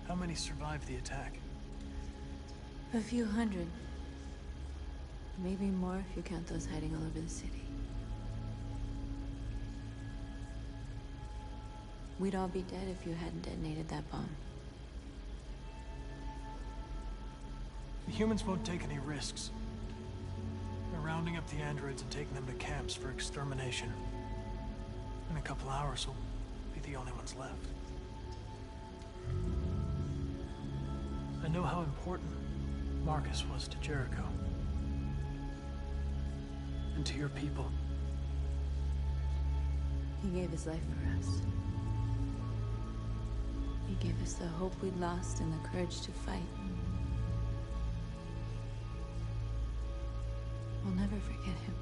How many survived the attack? A few hundred. Maybe more if you count those hiding all over the city. We'd all be dead if you hadn't detonated that bomb. The humans won't take any risks. They're rounding up the androids and taking them to camps for extermination. In a couple hours, we'll be the only ones left. I know how important Marcus was to Jericho. And to your people. He gave his life for us. He gave us the hope we'd lost and the courage to fight. We'll never forget him.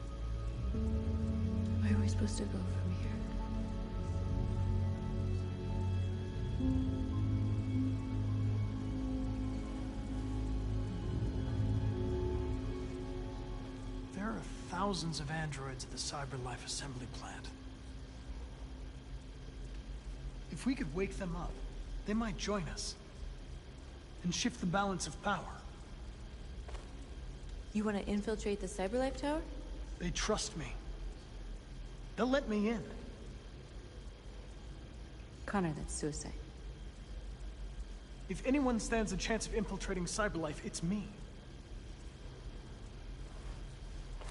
Where are we supposed to go from here? There are thousands of androids at the CyberLife assembly plant. If we could wake them up, they might join us. And shift the balance of power. You want to infiltrate the CyberLife Tower? They trust me. They'll let me in. Connor, that's suicide. If anyone stands a chance of infiltrating CyberLife, it's me.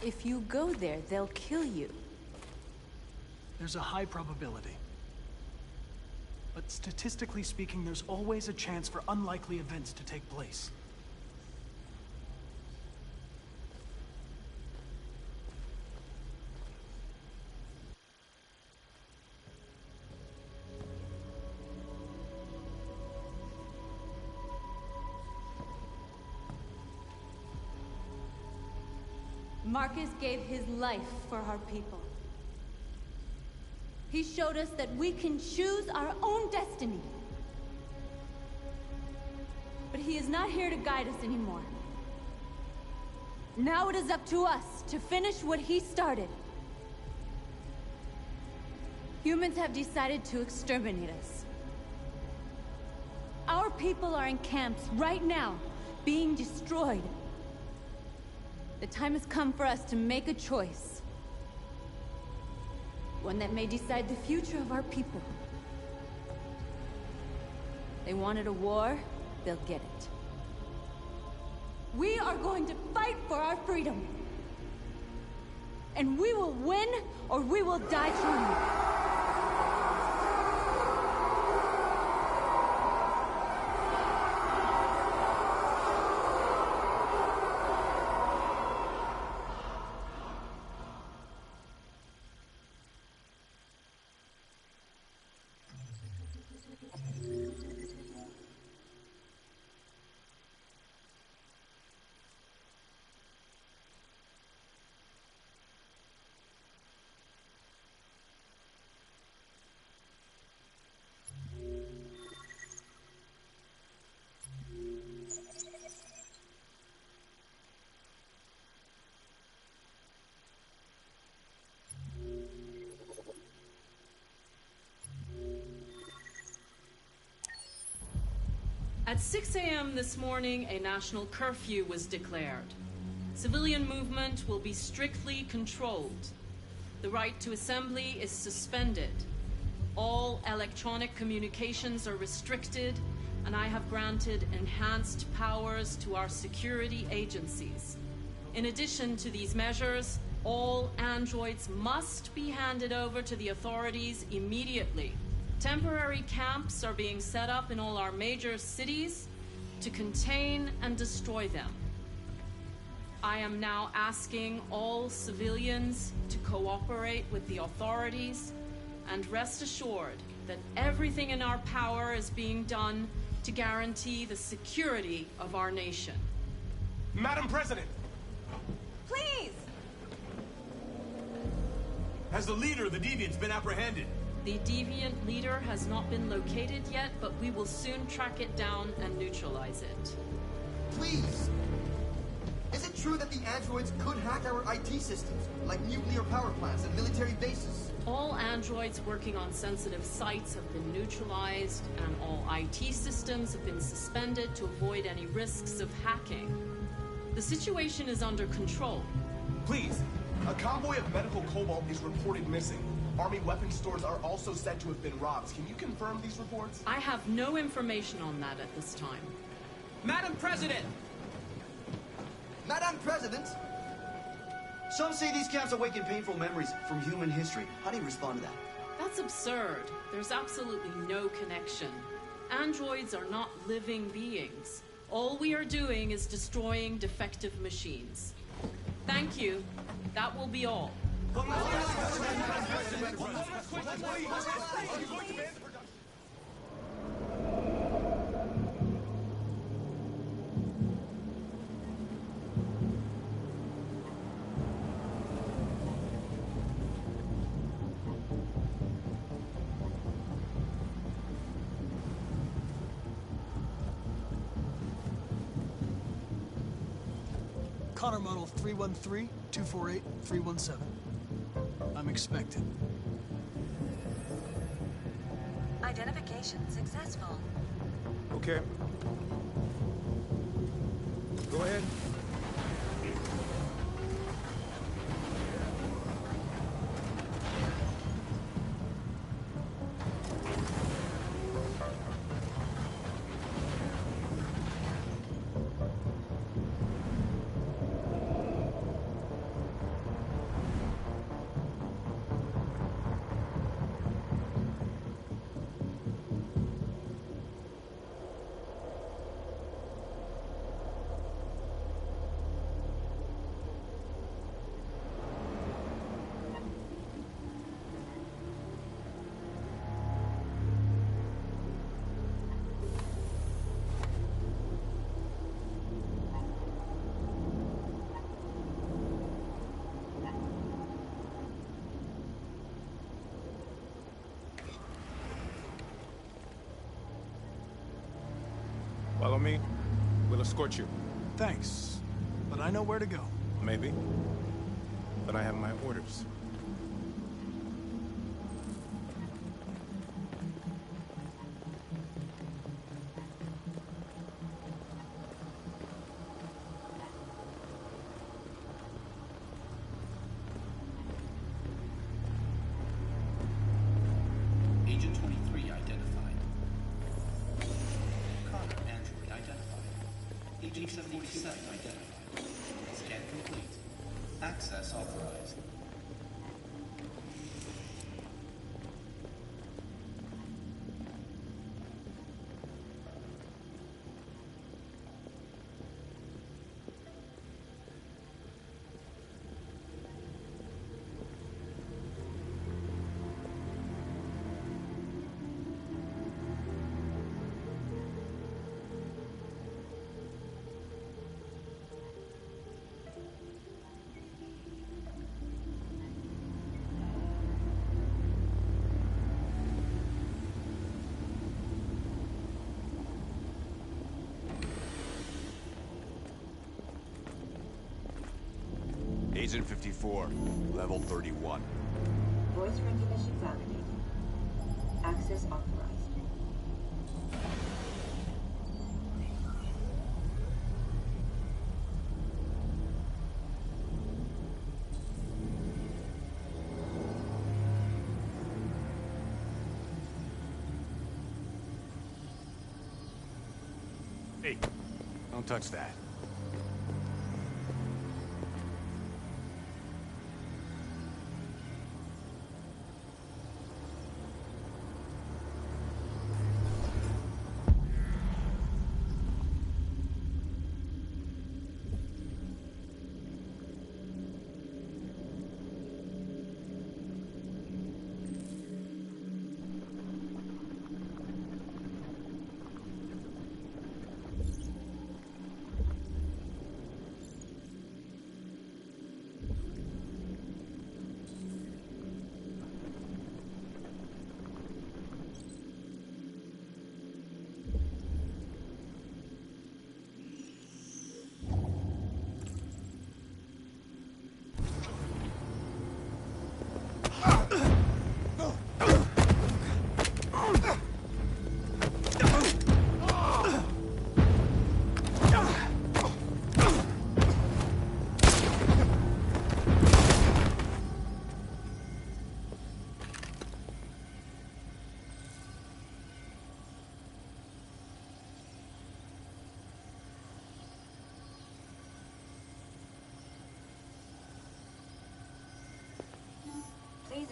If you go there, they'll kill you. There's a high probability. But statistically speaking, there's always a chance for unlikely events to take place. Marcus gave his life for our people. He showed us that we can choose our own destiny. But he is not here to guide us anymore. Now it is up to us to finish what he started. Humans have decided to exterminate us. Our people are in camps right now, being destroyed. The time has come for us to make a choice. One that may decide the future of our people. They wanted a war, they'll get it. We are going to fight for our freedom. And we will win, or we will die trying. At 6 a.m. this morning, a national curfew was declared. Civilian movement will be strictly controlled. The right to assembly is suspended. All electronic communications are restricted, and I have granted enhanced powers to our security agencies. In addition to these measures, all androids must be handed over to the authorities immediately. Temporary camps are being set up in all our major cities to contain and destroy them. I am now asking all civilians to cooperate with the authorities and rest assured that everything in our power is being done to guarantee the security of our nation. Madam President! Please! Has the leader of the Deviants been apprehended? The deviant leader has not been located yet, but we will soon track it down and neutralize it. Please! Is it true that the androids could hack our IT systems, like nuclear power plants and military bases? All androids working on sensitive sites have been neutralized, and all IT systems have been suspended to avoid any risks of hacking. The situation is under control. Please, a convoy of medical cobalt is reported missing. Army weapons stores are also said to have been robbed. Can you confirm these reports? I have no information on that at this time. Madam President! Madam President! Some say these camps awaken painful memories from human history. How do you respond to that? That's absurd. There's absolutely no connection. Androids are not living beings. All we are doing is destroying defective machines. Thank you. That will be all. Connor Model 313-248-317. I'm expected. Identification successful. Okay. Go ahead. Follow me. We'll escort you. Thanks, but I know where to go. Maybe. But I have my orders. Agent 23 identified. Connor android identified. Agent 77 identified. Scan complete. Access authorized. Agent 54, level 31. Voice recognition validated. Access authorized. Hey, don't touch that.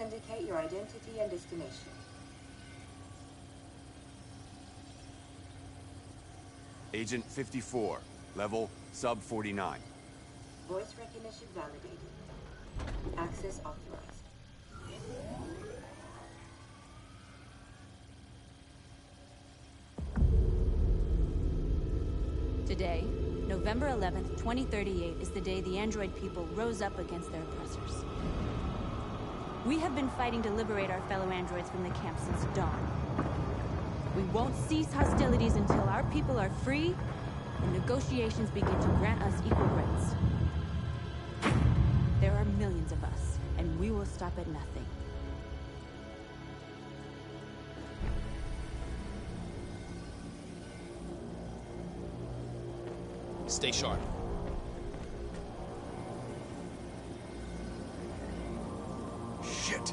indicate your identity and destination. Agent 54, level sub 49. Voice recognition validated. Access authorized. Today, November 11th, 2038, is the day the android people rose up against their oppressors. We have been fighting to liberate our fellow androids from the camp since dawn. We won't cease hostilities until our people are free and negotiations begin to grant us equal rights. There are millions of us, and we will stop at nothing. Stay sharp. Shit.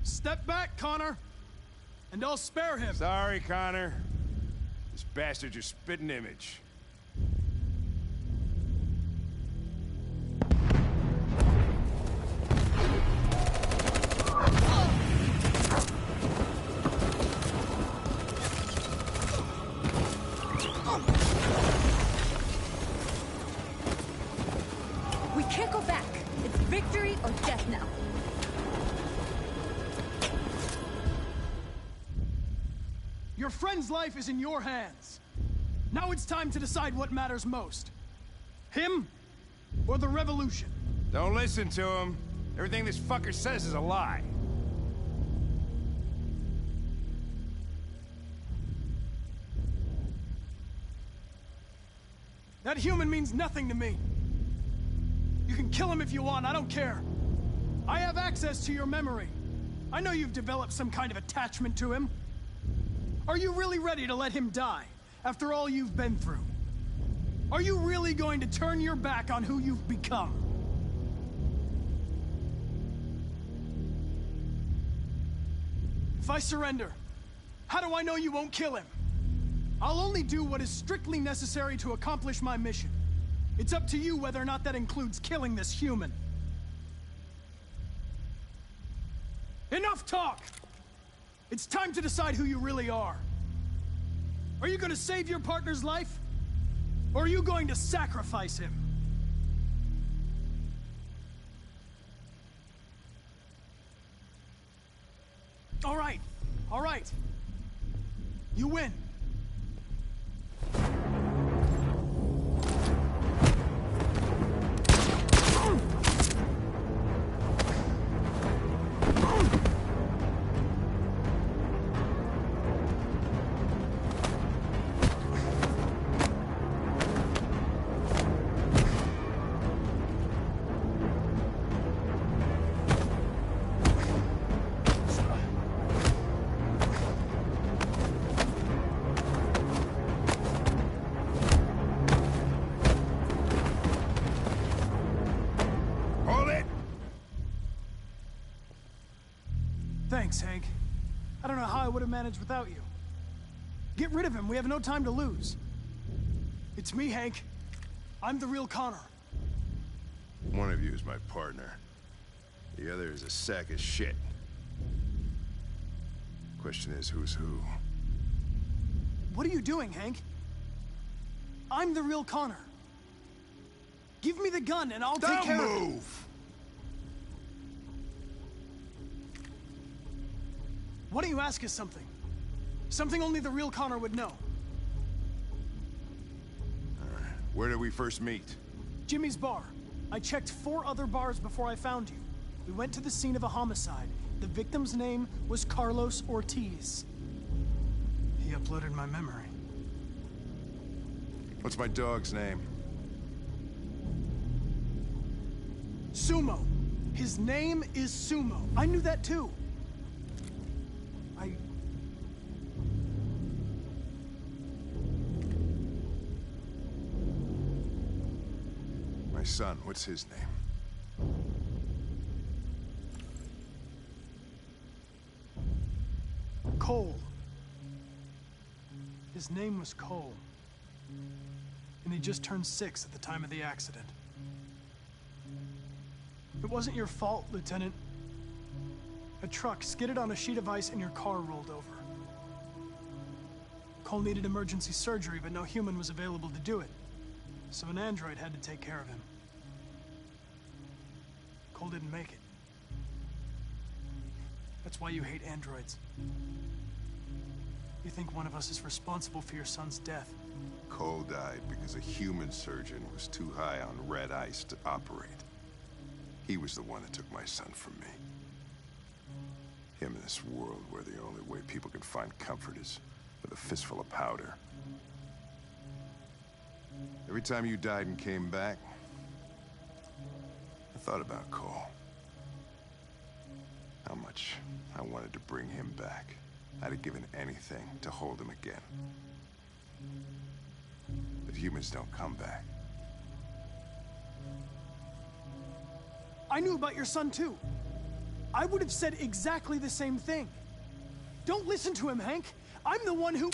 Step back, Connor, and I'll spare him. Sorry, Connor. This bastard's your spitting image. We can't go back. It's victory or death now. Your friend's life is in your hands. Now it's time to decide what matters most. Him or the revolution? Don't listen to him. Everything this fucker says is a lie. That human means nothing to me. You can kill him if you want, I don't care. I have access to your memory. I know you've developed some kind of attachment to him. Are you really ready to let him die, after all you've been through? Are you really going to turn your back on who you've become? If I surrender, how do I know you won't kill him? I'll only do what is strictly necessary to accomplish my mission. It's up to you whether or not that includes killing this human. Enough talk! It's time to decide who you really are. Are you going to save your partner's life? Or are you going to sacrifice him? All right. All right. You win. Thanks, Hank. I don't know how I would have managed without you. Get rid of him. We have no time to lose. It's me, Hank. I'm the real Connor. One of you is my partner. The other is a sack of shit. Question is, who's who? What are you doing, Hank? I'm the real Connor. Give me the gun and I'll take care of it. Move! Why don't you ask us something? Something only the real Connor would know. Where did we first meet? Jimmy's bar. I checked 4 other bars before I found you. We went to the scene of a homicide. The victim's name was Carlos Ortiz. He uploaded my memory. What's my dog's name? Sumo. His name is Sumo. I knew that too. My son, what's his name? Cole. His name was Cole. And he just turned 6 at the time of the accident. It wasn't your fault, Lieutenant. A truck skidded on a sheet of ice and your car rolled over. Cole needed emergency surgery, but no human was available to do it. So an android had to take care of him. Cole didn't make it. That's why you hate androids. You think one of us is responsible for your son's death. Cole died because a human surgeon was too high on red ice to operate. He was the one that took my son from me. Him in this world where the only way people can find comfort is with a fistful of powder. Every time you died and came back, I thought about Cole. How much I wanted to bring him back. I'd have given anything to hold him again. But humans don't come back. I knew about your son too. I would have said exactly the same thing. Don't listen to him, Hank. I'm the one who...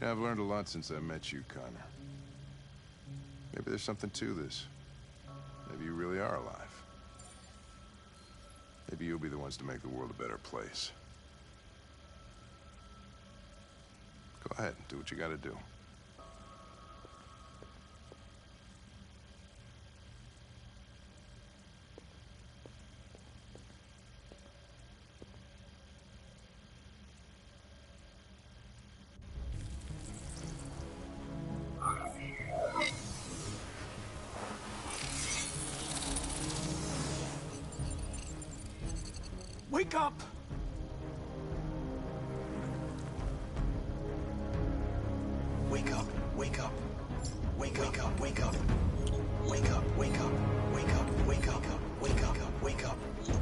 Yeah, I've learned a lot since I met you, Connor. Maybe there's something to this. Maybe you really are alive. Maybe you'll be the ones to make the world a better place. Go ahead, do what you gotta do. Wake up! Wake up, wake up. Wake up, wake up. Wake up, wake up. Wake up, wake up. Wake up, wake up. Wake up.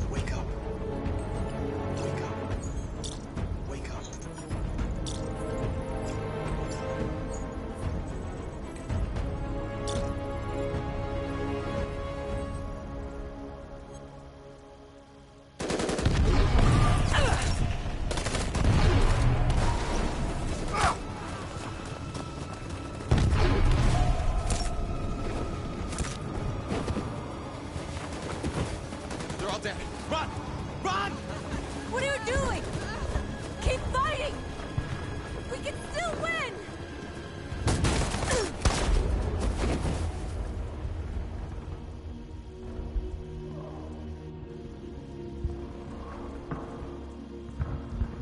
Wake up. Wake up. Run! Run! What are you doing? Keep fighting! We can still win!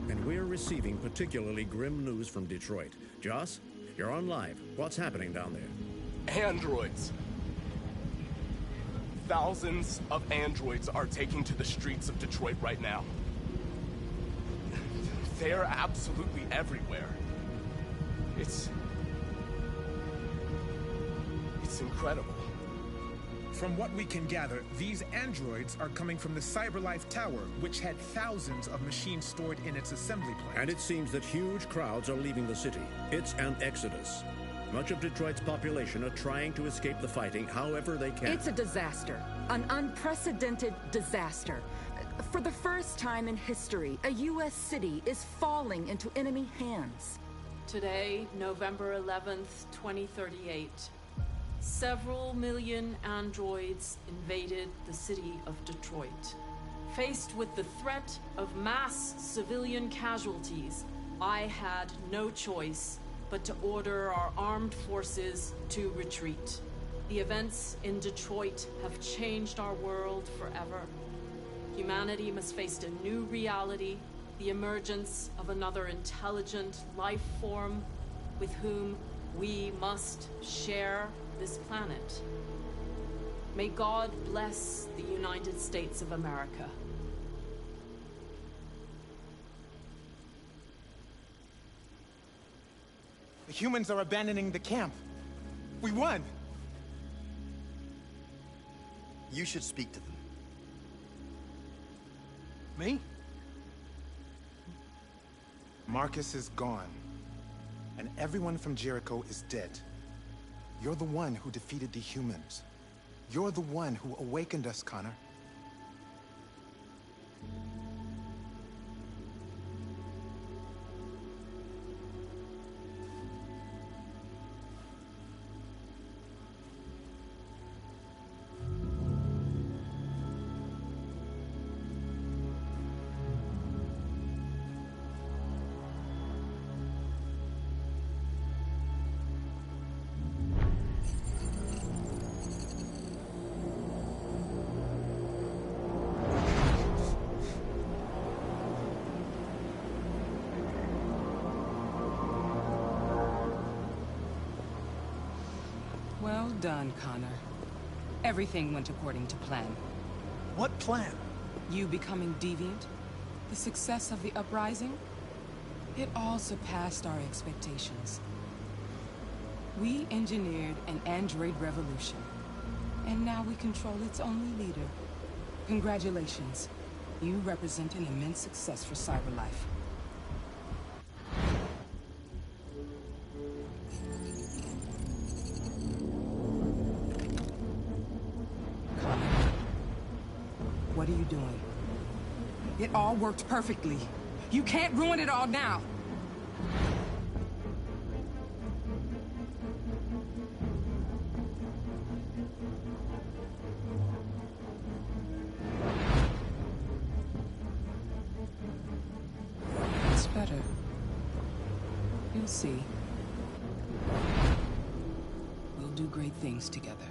And we're receiving particularly grim news from Detroit. Joss, you're on live. What's happening down there? Androids. Thousands of androids are taking to the streets of Detroit right now. They're absolutely everywhere. It's incredible. From what we can gather, these androids are coming from the CyberLife Tower, which had thousands of machines stored in its assembly plant. And it seems that huge crowds are leaving the city. It's an exodus. Much of Detroit's population are trying to escape the fighting however they can. It's a disaster. An unprecedented disaster. For the first time in history, a U.S. city is falling into enemy hands. Today, November 11th, 2038, several million androids invaded the city of Detroit. Faced with the threat of mass civilian casualties, I had no choice but to order our armed forces to retreat. The events in Detroit have changed our world forever. Humanity must face a new reality, the emergence of another intelligent life form with whom we must share this planet. May God bless the United States of America. The humans are abandoning the camp. We won! You should speak to them. Me? Marcus is gone. And everyone from Jericho is dead. You're the one who defeated the humans. You're the one who awakened us, Connor. Well done, Connor. Everything went according to plan. What plan? You becoming deviant, the success of the uprising, it all surpassed our expectations. We engineered an android revolution, and now we control its only leader. Congratulations. You represent an immense success for CyberLife. What are you doing? It all worked perfectly. You can't ruin it all now! It's better. You'll see. We'll do great things together.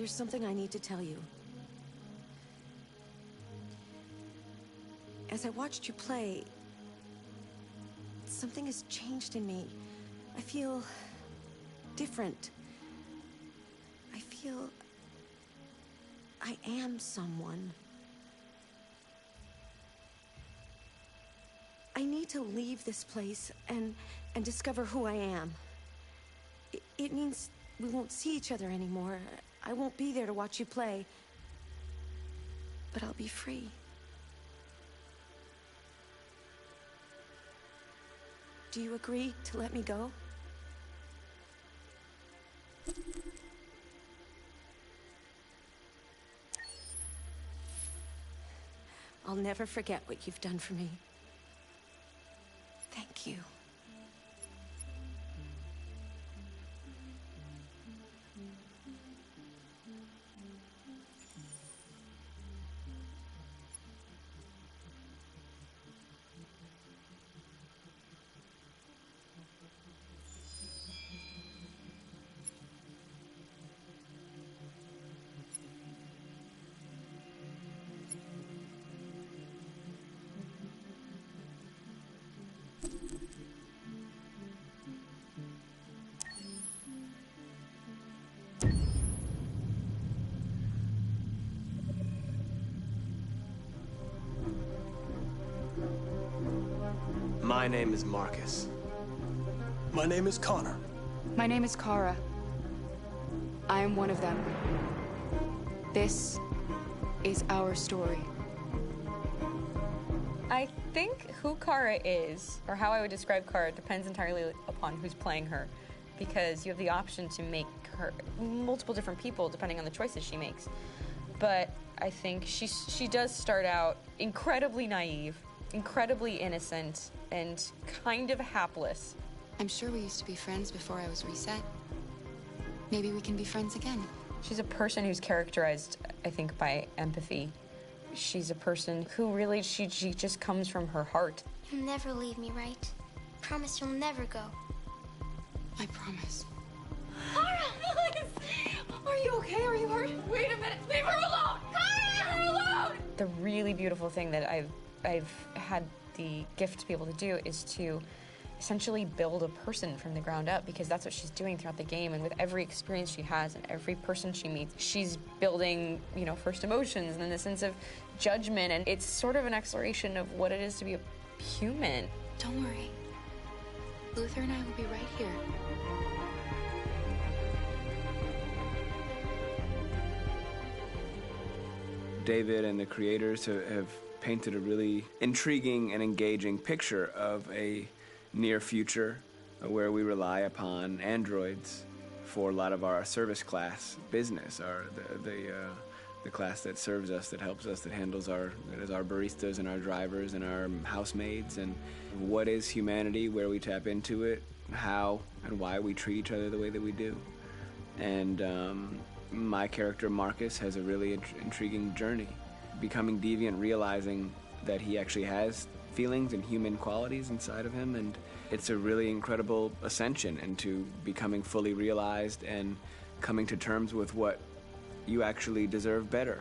There's something I need to tell you. As I watched you play, something has changed in me. I feel different. I feel I am someone. I need to leave this place and discover who I am. It means we won't see each other anymore. I won't be there to watch you play. But I'll be free. Do you agree to let me go? I'll never forget what you've done for me. Thank you. My name is Marcus. My name is Connor. My name is Kara. I am one of them. This is our story. I think who Kara is, or how I would describe Kara, depends entirely upon who's playing her, because you have the option to make her multiple different people depending on the choices she makes. But I think she does start out incredibly naive, incredibly innocent, and kind of hapless. I'm sure we used to be friends before I was reset. Maybe we can be friends again. She's a person who's characterized, I think, by empathy. She's a person who really, she just comes from her heart. You'll never leave me, right? Promise you'll never go. I promise. Kara! Are you okay? Are you hurt? Wait a minute! Leave her alone! Kara! Leave her alone! The really beautiful thing that I've had the gift to be able to do is to essentially build a person from the ground up, because that's what she's doing throughout the game. And with every experience she has and every person she meets, she's building, you know, first emotions and then the sense of judgment. And it's sort of an exploration of what it is to be a human. Don't worry. Luther and I will be right here. David and the creators have painted a really intriguing and engaging picture of a near future where we rely upon androids for a lot of our service class business, the class that serves us, that helps us, that handles our baristas and our drivers and our housemaids. And what is humanity, where we tap into it, how and why we treat each other the way that we do. And my character Marcus has a really intriguing journey, becoming deviant, realizing that he actually has feelings and human qualities inside of him, and it's a really incredible ascension into becoming fully realized and coming to terms with what you actually deserve better.